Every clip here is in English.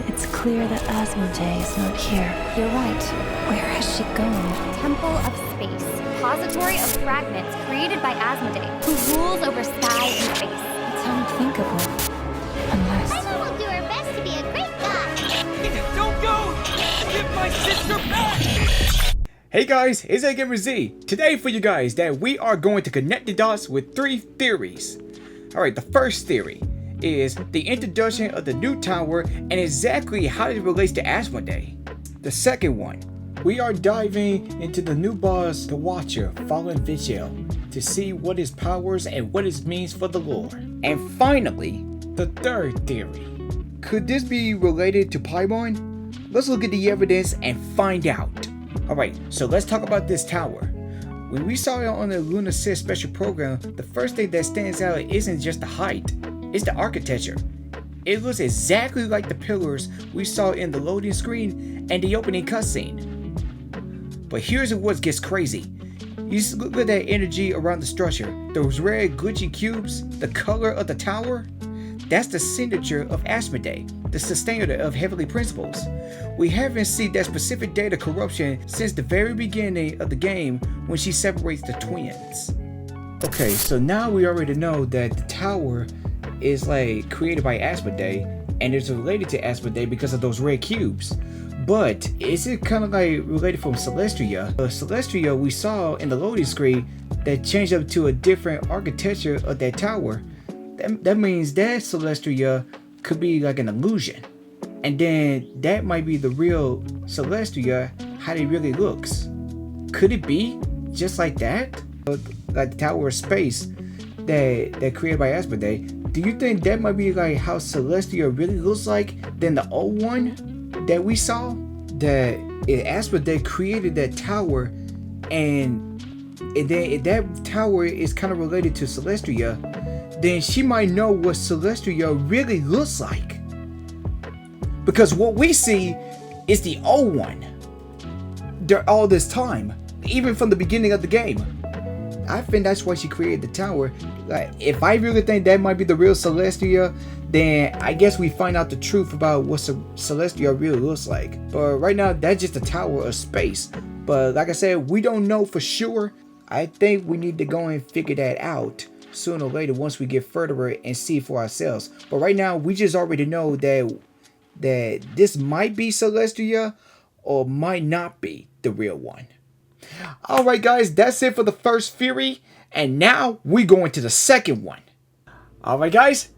It's clear that Asmodee is not here. You're right. Where has she gone? Temple of Space. Repository of fragments created by Asmodee, who rules over sky and space. It's unthinkable. Unless... Paimon will do her best to be a great god. Don't go! Give my sister back! Hey guys, it's Agamerzzz. Today for you guys that we are going to connect the dots with 3 theories. Alright, the first theory is the introduction of the new tower and exactly how it relates to Asmodee. The second one, we are diving into the new boss, the Watcher, following Vigil, to see what his powers and what it means for the lore. And finally, the third theory. Could this be related to Paimon? Let's look at the evidence and find out. Alright, so let's talk about this tower. When we saw it on the Lunar Sis special program, the first thing that stands out isn't just the height, it's the architecture. It looks exactly like the pillars we saw in the loading screen and the opening cutscene. But here's what gets crazy. You just look at that energy around the structure, those red glitchy cubes, the color of the tower. That's the signature of Asmodee, the sustainer of Heavenly Principles. We haven't seen that specific data corruption since the very beginning of the game when she separates the twins. Okay, so now we already know that the tower is like created by Asmodee and it's related to Asmodee because of those red cubes. But is it kind of like related from Celestia? Celestia we saw in the loading screen that changed up to a different architecture of that tower. That means that Celestia could be like an illusion. And then that might be the real Celestia, how it really looks. Could it be just like that? Like the Tower of Space that created by Asmodee. Do you think that might be like how Celestia really looks like than the old one that we saw? That Asmodee created that tower and then if that tower is kind of related to Celestia, then she might know what Celestia really looks like. Because what we see is the old one. All this time, even from the beginning of the game. I think that's why she created the tower. Like, if I really think that might be the real Celestia, then I guess we find out the truth about what Celestia really looks like. But right now, that's just a Tower of Space. But like I said, we don't know for sure. I think we need to go and figure that out sooner or later once we get further and see for ourselves. But right now, we just already know that this might be Celestia or might not be the real one. Alright guys, that's it for the first theory, and now we go into the second one. Alright guys,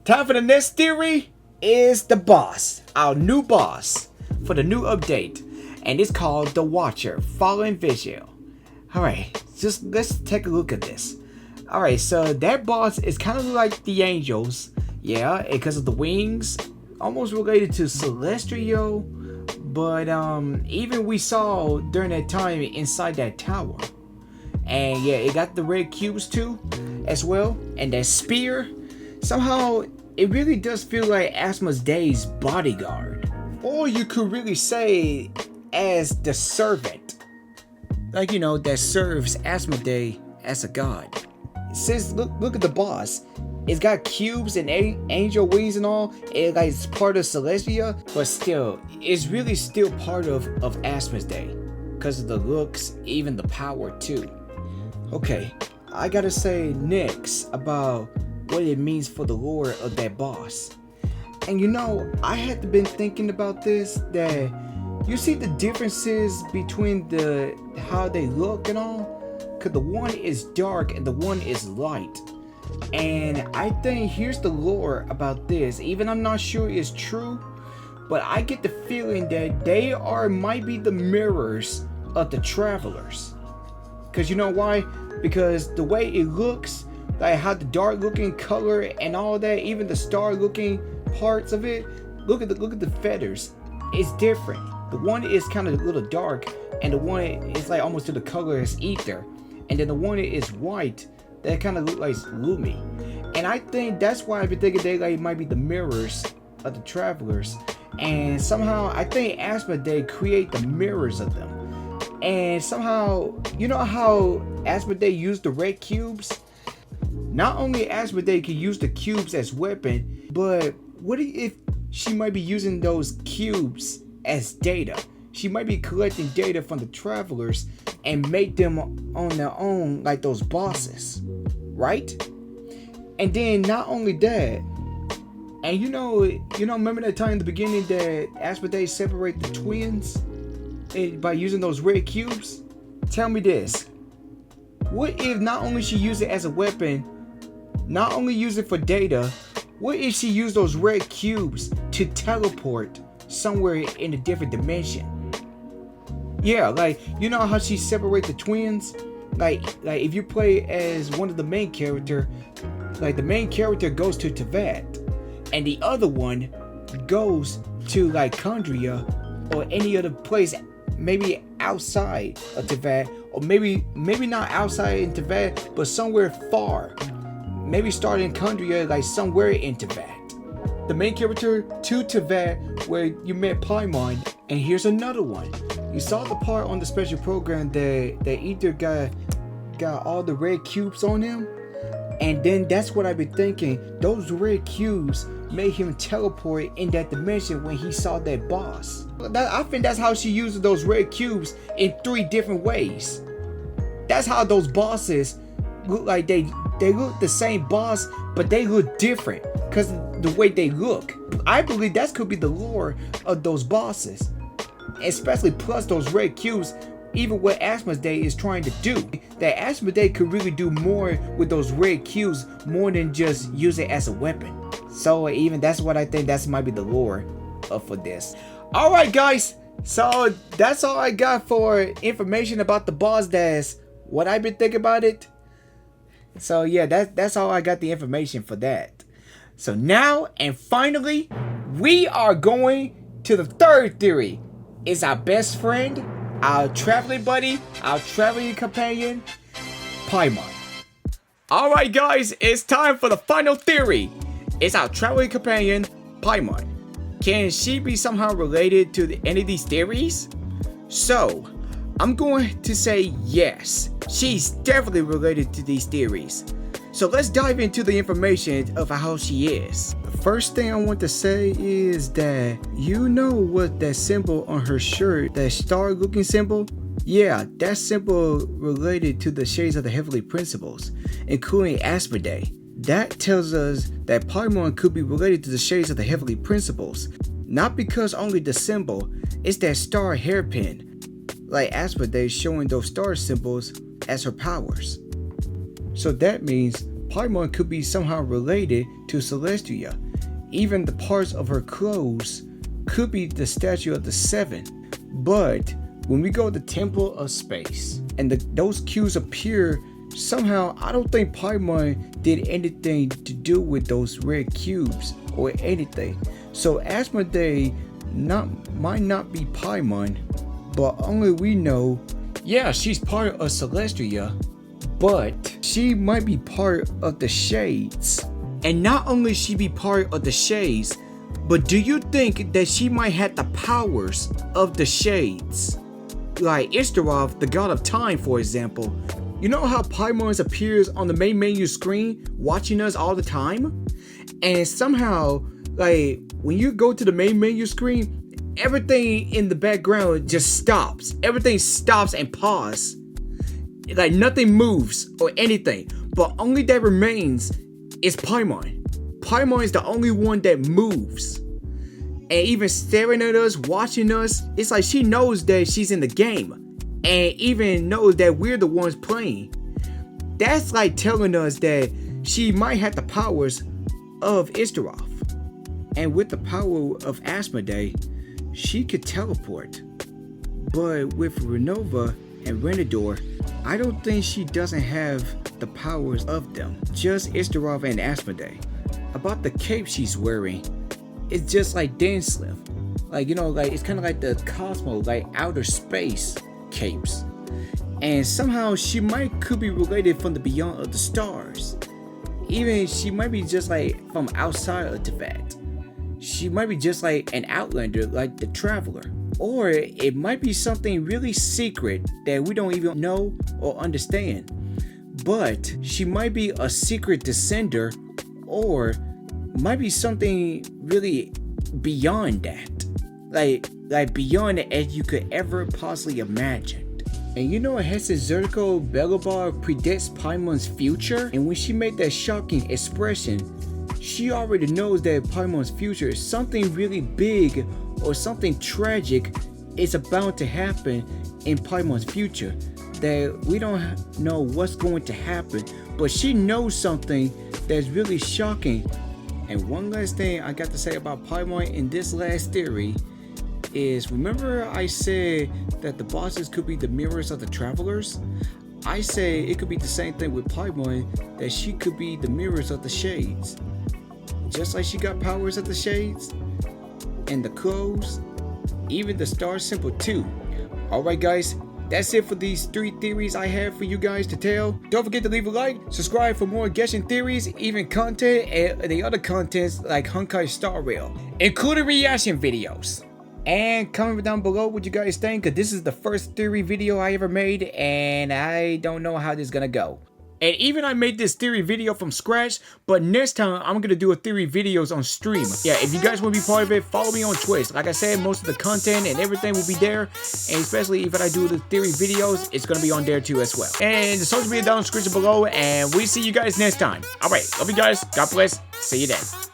time for the next theory is the boss, our new boss for the new update, and it's called the Watcher, following Vigil. Alright, just let's take a look at this. Alright, so that boss is kind of like the angels, yeah, because of the wings, almost related to Celestial. But even we saw during that time inside that tower. And yeah, it got the red cubes too as well. And that spear. Somehow it really does feel like Asmodee's bodyguard. Or you could really say as the servant. Like, you know, that serves Asmodee as a god. It says, look at the boss. It's got cubes and angel wings and all. It's part of Celestia, but still, it's really still part of Asmodee because of the looks, even the power too. Okay, I gotta say next about what it means for the lore of that boss. And you know, I had been thinking about this, that you see the differences between how they look and all, because the one is dark and the one is light. And I think here's the lore about this, even I'm not sure it's true, but I get the feeling that they might be the mirrors of the travelers. Because you know why? Because the way it looks, like how the dark looking color and all that, even the star looking parts of it, look at the feathers, it's different. The one is kind of a little dark and the one is like almost to the color as ether, and then the one is white that kind of look like Lumi. And I think that's why I've been thinking they like might be the mirrors of the travelers. And somehow I think Asmodee create the mirrors of them. And somehow, you know how Asmodee used the red cubes? Not only Asmodee can use the cubes as weapon, but what if she might be using those cubes as data. She might be collecting data from the travelers and make them on their own like those bosses, right? And then not only that, and you know, remember that time in the beginning that Asmodee separate the twins by using those red cubes? Tell me this. What if not only she use it as a weapon, not only use it for data, what if she used those red cubes to teleport somewhere in a different dimension? Yeah, like, you know how she separate the twins? Like if you play as one of the main character, like the main character goes to Teyvat, and the other one goes to like Condria or any other place, maybe outside of Teyvat, or maybe not outside in Teyvat, but somewhere far. Maybe starting in Condria, like somewhere in Teyvat. The main character to Teyvat where you met Paimon, and here's another one. You saw the part on the special program that either got all the red cubes on him, and then that's what I've been thinking. Those red cubes made him teleport in that dimension when he saw that boss. I think that's how she uses those red cubes in 3 different ways. That's how those bosses look like they look the same boss, but they look different because of the way they look. I believe that could be the lore of those bosses, especially plus those red cubes. Even what Asmodee is trying to do, that Asmodee could really do more with those red cubes, more than just use it as a weapon. So even that's what I think that might be the lore for this. All right, guys. So that's all I got for information about the boss. That's what I've been thinking about it. So yeah, that's all I got the information for that. So now and finally, we are going to the third theory. Is our best friend, our traveling buddy, our traveling companion, Paimon. Alright guys, it's time for the final theory. Is our traveling companion, Paimon. Can she be somehow related to any of these theories? So, I'm going to say yes. She's definitely related to these theories. So let's dive into the information of how she is. The first thing I want to say is that you know what that symbol on her shirt, that star looking symbol? Yeah, that symbol related to the shades of the heavenly principles, including Asmodee. That tells us that Paimon could be related to the shades of the heavenly principles. Not because only the symbol, it's that star hairpin, like Asmodee showing those star symbols as her powers. So that means Paimon could be somehow related to Celestia. Even the parts of her clothes could be the statue of the 7. But when we go to the Temple of Space and those cues appear, somehow I don't think Paimon did anything to do with those red cubes or anything. So Asmodee might not be Paimon, but only we know, yeah, she's part of Celestia, but she might be part of the shades. And not only she be part of the shades, but do you think that she might have the powers of the shades? Like Ishtaroth, the god of time, for example. You know how Paimon appears on the main menu screen watching us all the time? And somehow, like, when you go to the main menu screen, everything in the background just stops. Everything stops and pauses. Like nothing moves or anything. But only that remains is Paimon. Paimon is the only one that moves. And even staring at us, watching us, it's like she knows that she's in the game. And even knows that we're the ones playing. That's like telling us that she might have the powers of Ishtaroth. And with the power of Asmodee, she could teleport. But with Renova and Renador, I don't think she doesn't have the powers of them. Just Ishtaroth and Asmodee. About the cape she's wearing, it's just like dance slip. Like, you know, like it's kind of like the Cosmo, like outer space capes. And somehow she could be related from the beyond of the stars. Even she might be just like from outside of Teyvat. She might be just like an outlander, like the Traveler. Or it might be something really secret that we don't even know or understand. But she might be a secret descender, or might be something really beyond that. Like beyond it as you could ever possibly imagine. And you know, Zerko Begabar predicts Paimon's future, and when she made that shocking expression, she already knows that Paimon's future is something really big or something tragic is about to happen in Paimon's future. That we don't know what's going to happen, but she knows something that's really shocking. And one last thing I got to say about Paimon in this last theory is, remember I said that the bosses could be the mirrors of the travelers? I say it could be the same thing with Paimon, that she could be the mirrors of the shades. Just like she got powers of the shades and the clothes, even the star symbol too. Alright guys, that's it for these 3 theories I have for you guys to tell. Don't forget to leave a like, subscribe for more Genshin theories, even content, and the other contents like Honkai Star Rail, including reaction videos. And comment down below what you guys think, because this is the first theory video I ever made, and I don't know how this is gonna go. And even I made this theory video from scratch, but next time I'm gonna do a theory videos on stream. Yeah, if you guys want to be part of it, follow me on Twitch. Like I said, most of the content and everything will be there, and especially if I do the theory videos, it's gonna be on there too as well. And the social media down in the description below, and we see you guys next time. Alright, love you guys, God bless, see you then.